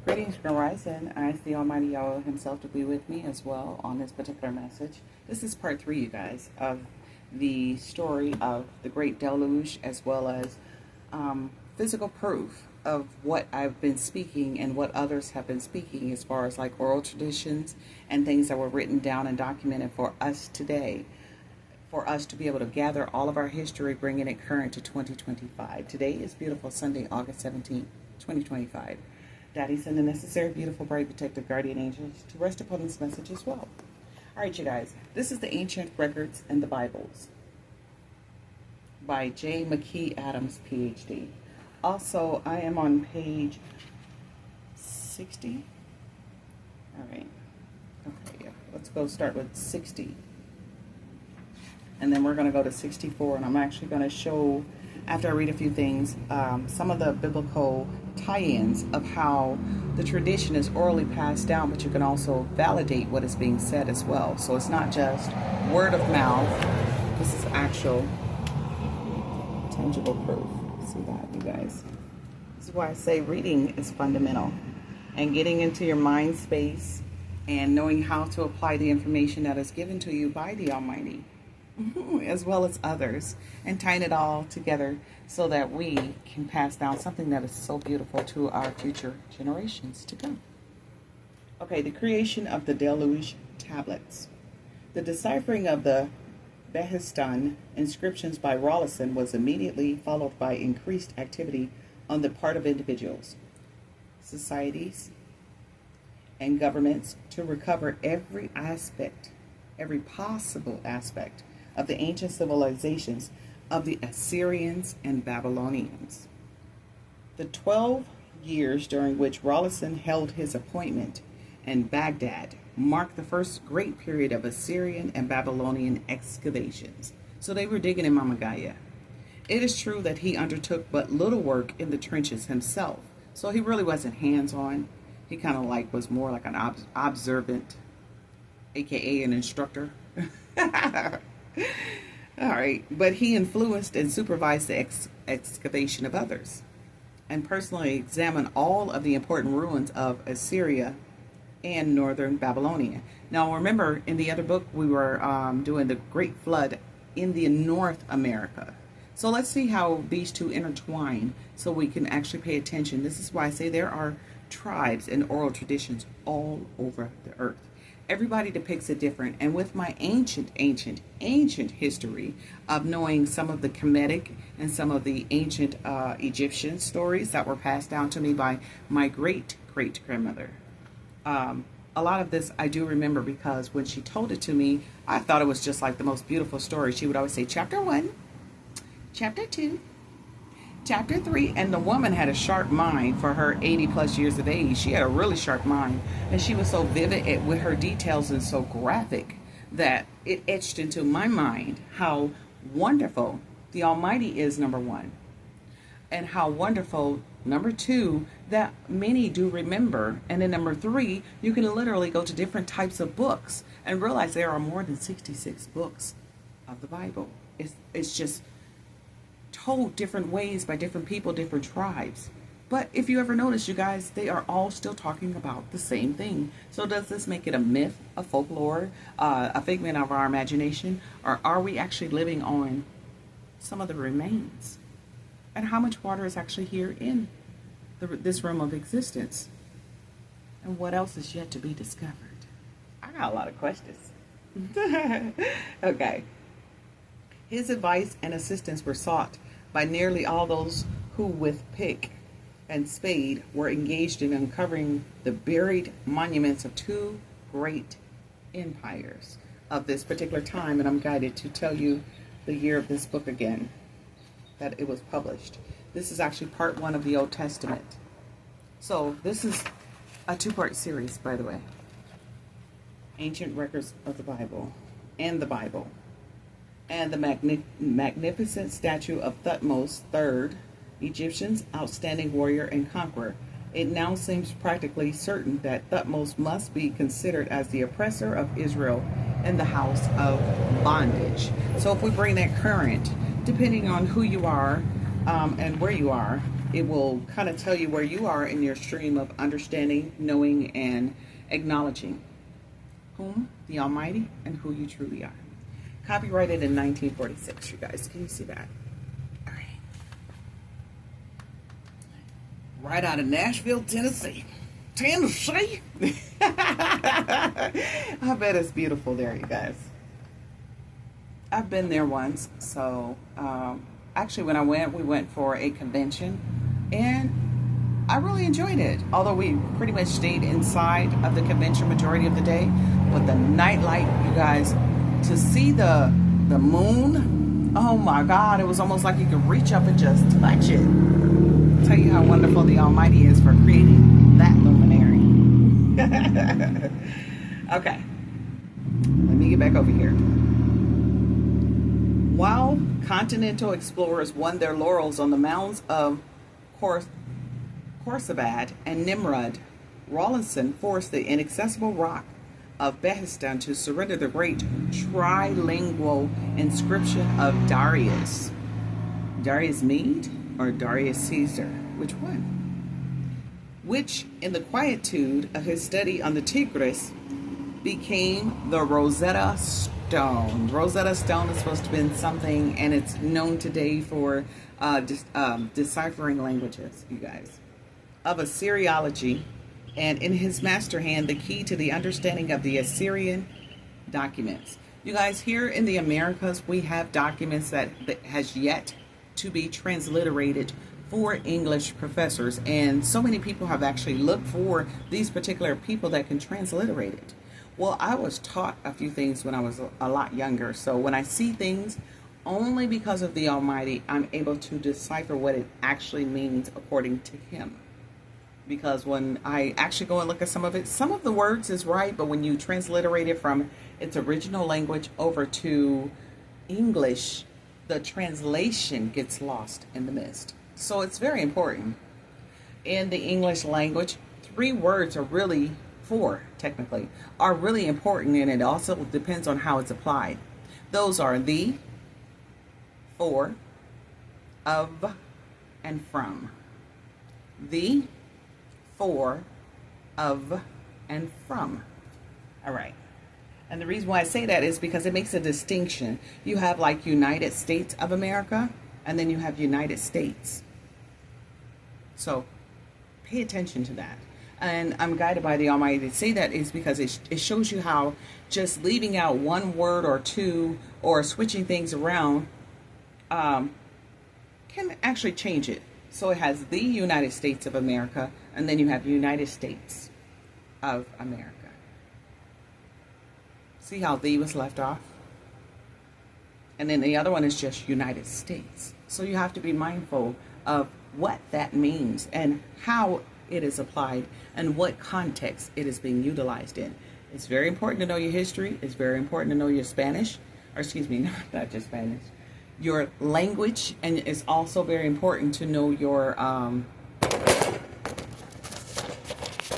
Greetings from Horizon. I ask the Almighty Yahweh himself to be with me as well on this particular message. This is part 3, you guys, of the story of the Great Deluge, as well as physical proof of what I've been speaking and what others have been speaking, as far as like oral traditions and things that were written down and documented for us today, for us to be able to gather all of our history, bringing it current to 2025. Today is beautiful Sunday, August 17th, 2025. Daddy send the necessary, beautiful, bright, protective guardian angels to rest upon this message as well. All right, you guys. This is the Ancient Records and the Bibles by J. McKee Adams, PhD. Also, I am on page 60. All right. Okay, yeah. Let's go start with 60. And then we're going to go to 64. And I'm actually going to show, after I read a few things, some of the biblical tie-ins of how the tradition is orally passed down, but you can also validate what is being said as well. So it's not just word of mouth. This is actual tangible proof. See that, you guys? This is why I say reading is fundamental, and getting into your mind space and knowing how to apply the information that is given to you by the Almighty, as well as others, and tying it all together so that we can pass down something that is so beautiful to our future generations to come. Okay, the creation of the Deluge tablets. The deciphering of the Behistun inscriptions by Rawlinson was immediately followed by increased activity on the part of individuals, societies, and governments to recover every aspect, every possible aspect of the ancient civilizations of the Assyrians and Babylonians. The 12 years during which Rawlinson held his appointment in Baghdad marked the first great period of Assyrian and Babylonian excavations. So they were digging in Mama Gaia. It is true that he undertook but little work in the trenches himself, so he really wasn't hands-on. He kind of like was more like an observant, aka an instructor. All right, but he influenced and supervised the excavation of others, and personally examined all of the important ruins of Assyria and northern Babylonia. Now remember, in the other book we were doing the Great Flood in the North America. So let's see how these two intertwine so we can actually pay attention. This is why I say there are tribes and oral traditions all over the earth. Everybody depicts it different. And with my ancient history of knowing some of the Kemetic and some of the ancient Egyptian stories that were passed down to me by my great-great-grandmother, a lot of this I do remember, because when she told it to me, I thought it was just like the most beautiful story. She would always say, chapter 1, chapter 2, chapter 3, and the woman had a sharp mind for her 80 plus years of age. She had a really sharp mind, and she was so vivid with her details and so graphic that it etched into my mind how wonderful the Almighty is, number one, and how wonderful, number two, that many do remember. And then number three, you can literally go to different types of books and realize there are more than 66 books of the Bible. It's just told different ways by different people, different tribes. But if you ever notice, you guys, they are all still talking about the same thing. So does this make it a myth, a folklore, a figment of our imagination? Or are we actually living on some of the remains? And how much water is actually here in this realm of existence? And what else is yet to be discovered? I got a lot of questions. Okay. His advice and assistance were sought by nearly all those who with pick and spade were engaged in uncovering the buried monuments of two great empires of this particular time. And I'm guided to tell you the year of this book again, that it was published. This is actually part 1 of the Old Testament. So this is a 2-part series, by the way. Ancient Records of the Bible and the Bible. And the magnificent statue of Thutmose III, Egyptian's outstanding warrior and conqueror. It now seems practically certain that Thutmose must be considered as the oppressor of Israel in the house of bondage. So if we bring that current, depending on who you are and where you are, It will kind of tell you where you are in your stream of understanding, knowing, and acknowledging whom the Almighty and who you truly are. Copyrighted in 1946, you guys. Can you see that? All right. Right out of Nashville, Tennessee. Tennessee? I bet it's beautiful there, you guys. I've been there once. So, actually, when I went, we went for a convention. And I really enjoyed it. Although we pretty much stayed inside of the convention majority of the day. But the nightlight, you guys, to see the moon, oh my God, it was almost like you could reach up and just touch it. I'll tell you how wonderful the Almighty is for creating that luminary. Okay, let me get back over here. While continental explorers won their laurels on the mounds of Khorsabad and Nimrud, Rawlinson forced the inaccessible rock of Behistun to surrender the great trilingual inscription of Darius. Darius Mede or Darius Caesar? Which one? Which, in the quietude of his study on the Tigris, became the Rosetta Stone. Rosetta Stone is supposed to have been something, and it's known today for deciphering languages, you guys, of Assyriology. And in his master hand, the key to the understanding of the Assyrian documents. You guys, here in the Americas, we have documents that has yet to be transliterated for English professors. And so many people have actually looked for these particular people that can transliterate it. Well, I was taught a few things when I was a lot younger. So when I see things, only because of the Almighty, I'm able to decipher what it actually means according to Him. Because when I actually go and look at some of it, some of the words is right, but when you transliterate it from its original language over to English, the translation gets lost in the mist. So it's very important. In the English language, 3 words are really, 4 technically, are really important, and it also depends on how it's applied. Those are the, for, of, and from. The, for, of, and from. All right. And the reason why I say that is because it makes a distinction. You have like United States of America, and then you have United States. So pay attention to that. And I'm guided by the Almighty to say that is because it shows you how just leaving out one word or two or switching things around can actually change it. So it has the United States of America, and then you have United States of America. See how the was left off? And then the other one is just United States. So you have to be mindful of what that means and how it is applied and what context it is being utilized in. It's very important to know your history. It's very important to know your Spanish, or excuse me, not just Spanish, your language, and it's also very important to know your